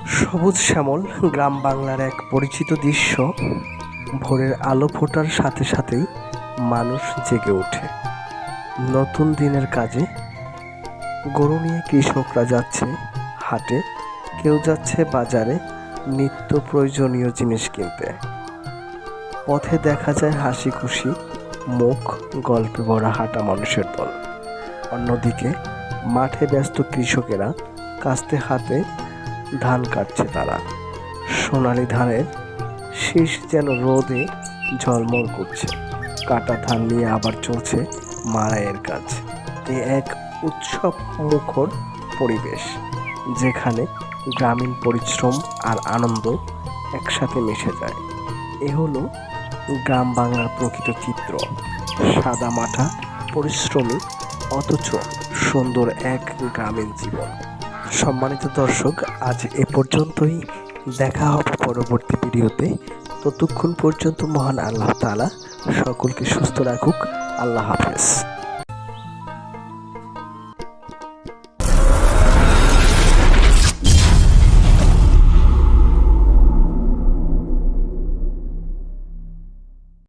সবুজ শ্যামল গ্রাম বাংলার এক পরিচিত দৃশ্য। ভোরের আলো ফোটার সাথে সাথেই মানুষ জেগে ওঠে নতুন দিনের কাজে। গরু নিয়ে কৃষকরা যাচ্ছে হাটে, কেউ যাচ্ছে বাজারে নিত্য প্রয়োজনীয় জিনিস কিনতে। পথে দেখা যায় হাসি খুশি মুখ, গল্পে ভরা হাঁটা মানুষের দল। অন্যদিকে মাঠে ব্যস্ত কৃষকেরা কাস্তে হাতে ধান কাটছে তারা। সোনালি ধানের শীষ যেন রোদে ঝলমল করছে। কাটা ধান নিয়ে আবার চলছে মাড়াইয়ের কাজ। এক উৎসব মুখর পরিবেশ, যেখানে গ্রামীণ পরিশ্রম আর আনন্দ একসাথে মিশে যায়। এ হলো গ্রাম বাংলার প্রকৃত চিত্র। সাদা মাঠা, পরিশ্রমী অথচ সুন্দর এক গ্রামীণ জীবন। সম্মানিত দর্শক, আজ এ পর্যন্তই। দেখা হবে পরবর্তী ভিডিওতে। ততক্ষণ পর্যন্ত মহান আল্লাহ তাআলা সকলকে সুস্থ রাখুক। আল্লাহ হাফেজ।